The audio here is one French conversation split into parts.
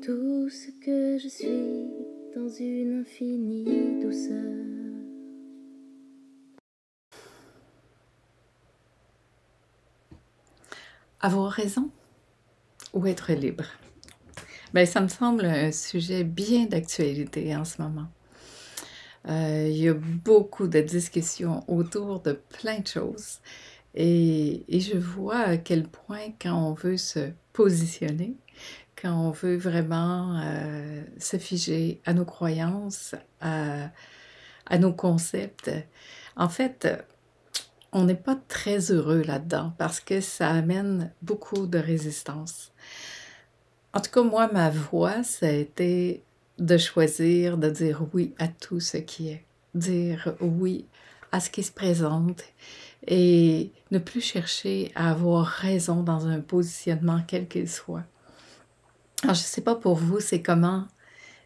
tout ce que je suis dans une infinie douceur. Avoir raison ou être libre? Ben, ça me semble un sujet bien d'actualité en ce moment. Il y a beaucoup de discussions autour de plein de choses et je vois à quel point quand on veut se positionner, quand on veut vraiment se figer à nos croyances, à nos concepts, en fait, on n'est pas très heureux là-dedans parce que ça amène beaucoup de résistance. En tout cas, moi, ma voie, ça a été de choisir de dire oui à tout ce qui est. Dire oui à ce qui se présente et ne plus chercher à avoir raison dans un positionnement quel qu'il soit. Alors, je ne sais pas pour vous, c'est comment?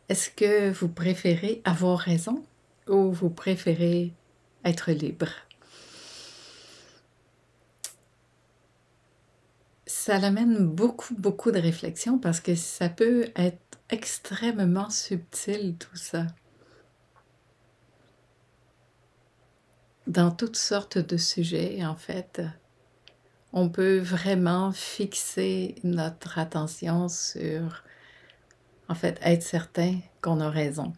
Est-ce que vous préférez avoir raison ou vous préférez être libre? Ça l'amène beaucoup de réflexion parce que ça peut être extrêmement subtil tout ça. Dans toutes sortes de sujets, en fait, on peut vraiment fixer notre attention sur, en fait, être certain qu'on a raison.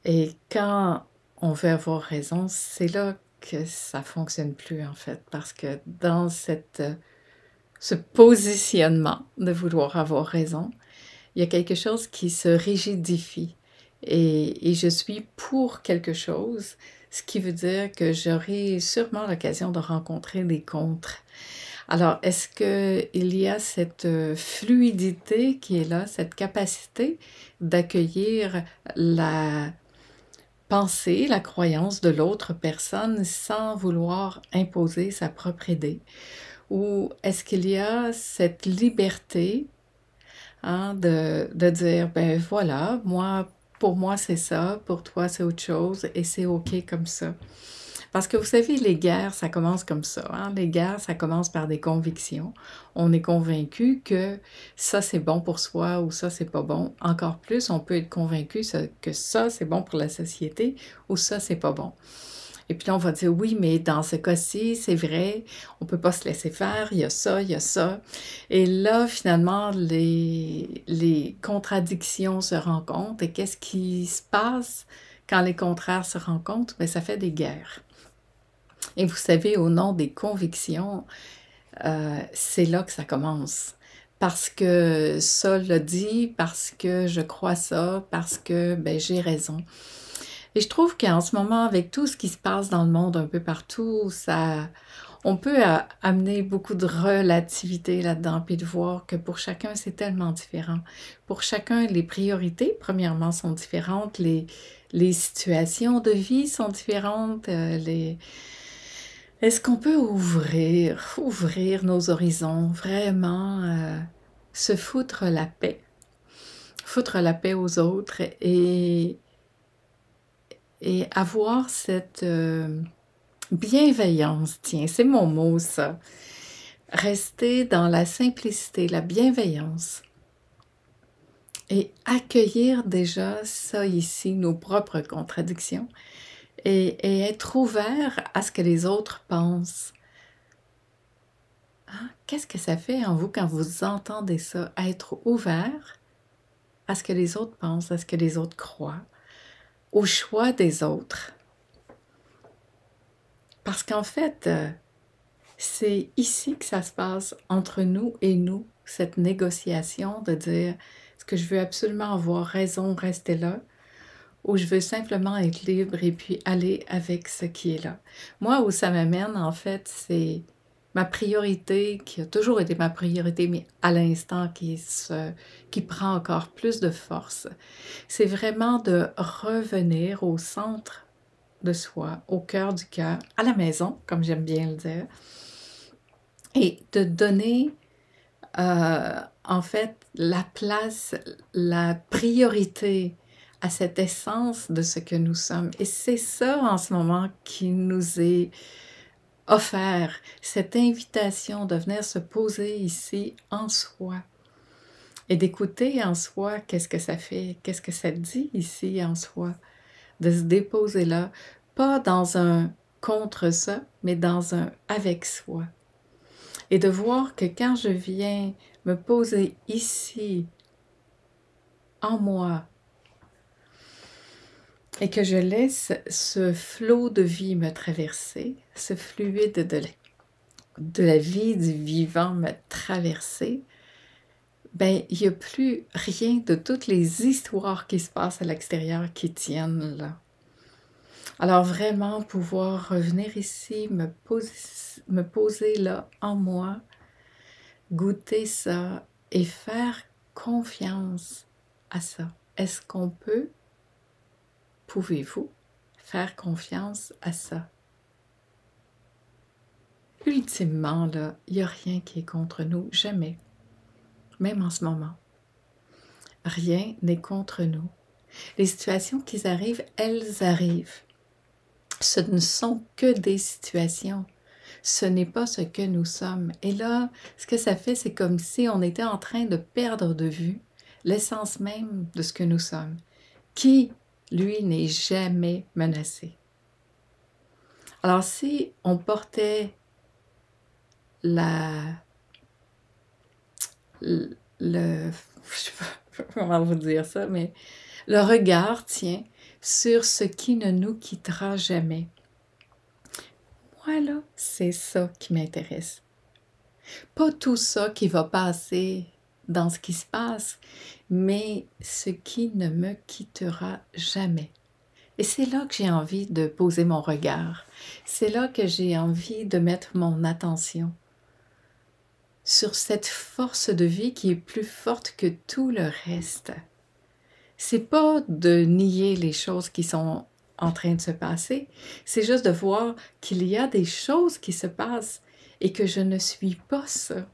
Et quand on veut avoir raison, c'est là que ça fonctionne plus, en fait, parce que dans ce positionnement de vouloir avoir raison, il y a quelque chose qui se rigidifie et je suis pour quelque chose, ce qui veut dire que j'aurai sûrement l'occasion de rencontrer des contres. Alors, est-ce qu'il y a cette fluidité qui est là, cette capacité d'accueillir la pensée, la croyance de l'autre personne sans vouloir imposer sa propre idée? Ou est-ce qu'il y a cette liberté de dire, ben voilà, pour moi c'est ça, pour toi c'est autre chose et c'est OK comme ça. Parce que vous savez, les guerres, ça commence comme ça. Les guerres, ça commence par des convictions. On est convaincu que ça c'est bon pour soi ou ça c'est pas bon. Encore plus, on peut être convaincu que ça c'est bon pour la société ou ça c'est pas bon. Et puis là, on va dire, oui, mais dans ce cas-ci, c'est vrai, on ne peut pas se laisser faire, il y a ça, il y a ça. Et là, finalement, les contradictions se rencontrent. Et qu'est-ce qui se passe quand les contraires se rencontrent? Bien, ça fait des guerres. Et vous savez, au nom des convictions, c'est là que ça commence. Parce que ça l'a dit, parce que je crois ça, parce que ben, j'ai raison. Et je trouve qu'en ce moment, avec tout ce qui se passe dans le monde un peu partout, on peut amener beaucoup de relativité là-dedans, puis de voir que pour chacun, c'est tellement différent. Pour chacun, les priorités, premièrement, sont différentes, les situations de vie sont différentes, Est-ce qu'on peut ouvrir nos horizons, vraiment se foutre la paix aux autres et avoir cette bienveillance, tiens, c'est mon mot ça. Rester dans la simplicité, la bienveillance et accueillir déjà ça ici, nos propres contradictions et être ouvert à ce que les autres pensent. Qu'est-ce que ça fait en vous quand vous entendez ça? Être ouvert à ce que les autres pensent, à ce que les autres croient, au choix des autres. Parce qu'en fait, c'est ici que ça se passe entre nous et nous, cette négociation de dire est-ce que je veux absolument avoir raison, rester là, ou je veux simplement être libre et puis aller avec ce qui est là. Moi, où ça m'amène, en fait, c'est ma priorité, qui a toujours été ma priorité, mais à l'instant qui prend encore plus de force. C'est vraiment de revenir au centre de soi, au cœur du cœur, à la maison, comme j'aime bien le dire, et de donner en fait la place, la priorité à cette essence de ce que nous sommes. Et c'est ça en ce moment qui nous est offert, cette invitation de venir se poser ici en soi et d'écouter en soi qu'est-ce que ça fait, qu'est-ce que ça dit ici en soi, de se déposer là, pas dans un contre ça, mais dans un avec soi. Et de voir que quand je viens me poser ici, en moi, et que je laisse ce flot de vie me traverser, ce fluide de la vie du vivant me traverser, ben, il n'y a plus rien de toutes les histoires qui se passent à l'extérieur qui tiennent là. Alors vraiment pouvoir revenir ici, me poser là en moi, goûter ça et faire confiance à ça. Est-ce qu'on peut, pouvez-vous faire confiance à ça? Ultimement, là, il n'y a rien qui est contre nous, jamais. Même en ce moment. Rien n'est contre nous. Les situations qui arrivent, elles arrivent. Ce ne sont que des situations. Ce n'est pas ce que nous sommes. Et là, ce que ça fait, c'est comme si on était en train de perdre de vue l'essence même de ce que nous sommes, qui, lui, n'est jamais menacé. Alors, si on portait je sais pas comment vous dire ça, mais le regard, tiens, sur ce qui ne nous quittera jamais. Moi, là, c'est ça qui m'intéresse. Pas tout ça qui va passer dans ce qui se passe, mais ce qui ne me quittera jamais. Et c'est là que j'ai envie de poser mon regard. C'est là que j'ai envie de mettre mon attention sur cette force de vie qui est plus forte que tout le reste. C'est pas de nier les choses qui sont en train de se passer, c'est juste de voir qu'il y a des choses qui se passent et que je ne suis pas ça.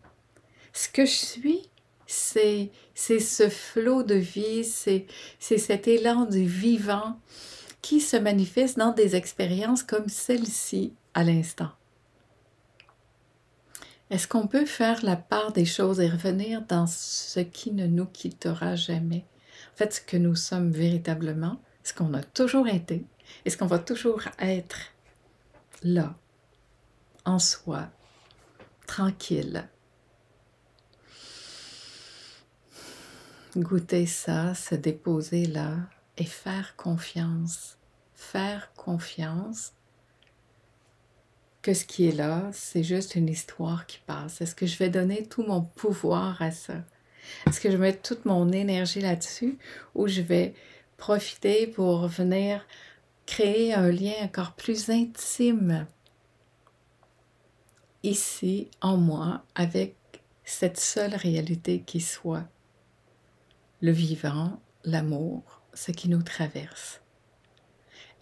Ce que je suis, c'est ce flot de vie, c'est cet élan du vivant qui se manifeste dans des expériences comme celle-ci à l'instant. Est-ce qu'on peut faire la part des choses et revenir dans ce qui ne nous quittera jamais? En fait, ce que nous sommes véritablement, ce qu'on a toujours été et ce qu'on va toujours être là, en soi, tranquille. Goûter ça, se déposer là et faire confiance. Faire confiance que ce qui est là, c'est juste une histoire qui passe. Est-ce que je vais donner tout mon pouvoir à ça? Est-ce que je vais mettre toute mon énergie là-dessus ou je vais profiter pour venir créer un lien encore plus intime ici, en moi, avec cette seule réalité qui soit le vivant, l'amour, ce qui nous traverse.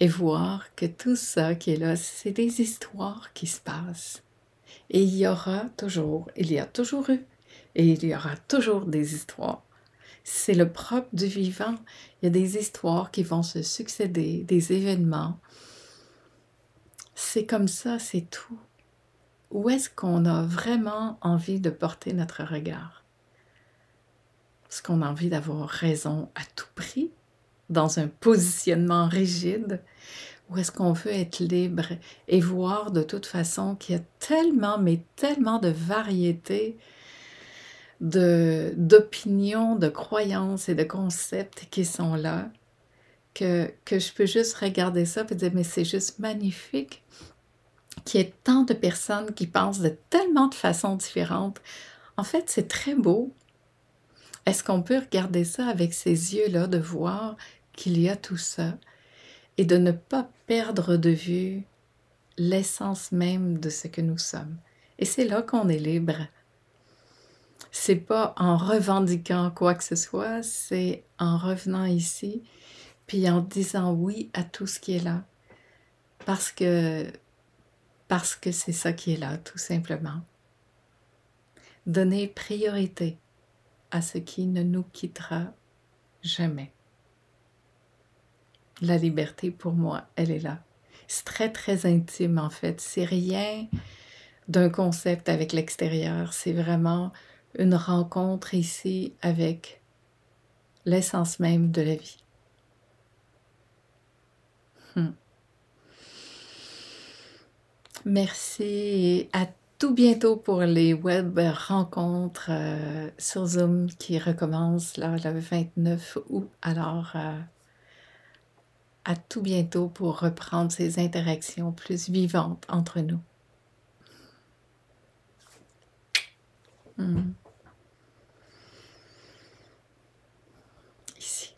Et voir que tout ça qui est là, c'est des histoires qui se passent. Et il y a toujours eu, et il y aura toujours des histoires. C'est le propre du vivant. Il y a des histoires qui vont se succéder, des événements. C'est comme ça, c'est tout. Où est-ce qu'on a vraiment envie de porter notre regard? Est-ce qu'on a envie d'avoir raison à tout prix, dans un positionnement rigide? Ou est-ce qu'on veut être libre et voir de toute façon qu'il y a tellement, mais tellement de variétés d'opinions, de croyances et de concepts qui sont là, que je peux juste regarder ça et dire, mais c'est juste magnifique qu'il y ait tant de personnes qui pensent de tellement de façons différentes. En fait, c'est très beau. Est-ce qu'on peut regarder ça avec ces yeux-là, de voir qu'il y a tout ça et de ne pas perdre de vue l'essence même de ce que nous sommes? Et c'est là qu'on est libre. C'est pas en revendiquant quoi que ce soit, c'est en revenant ici, puis en disant oui à tout ce qui est là. Parce que c'est ça qui est là, tout simplement. Donner priorité à ce qui ne nous quittera jamais. La liberté, pour moi, elle est là. C'est très, très intime, en fait. C'est rien d'un concept avec l'extérieur. C'est vraiment une rencontre ici avec l'essence même de la vie. Merci et à tout bientôt pour les web rencontres sur Zoom qui recommencent là, le 29 août. Alors, à tout bientôt pour reprendre ces interactions plus vivantes entre nous. Ici.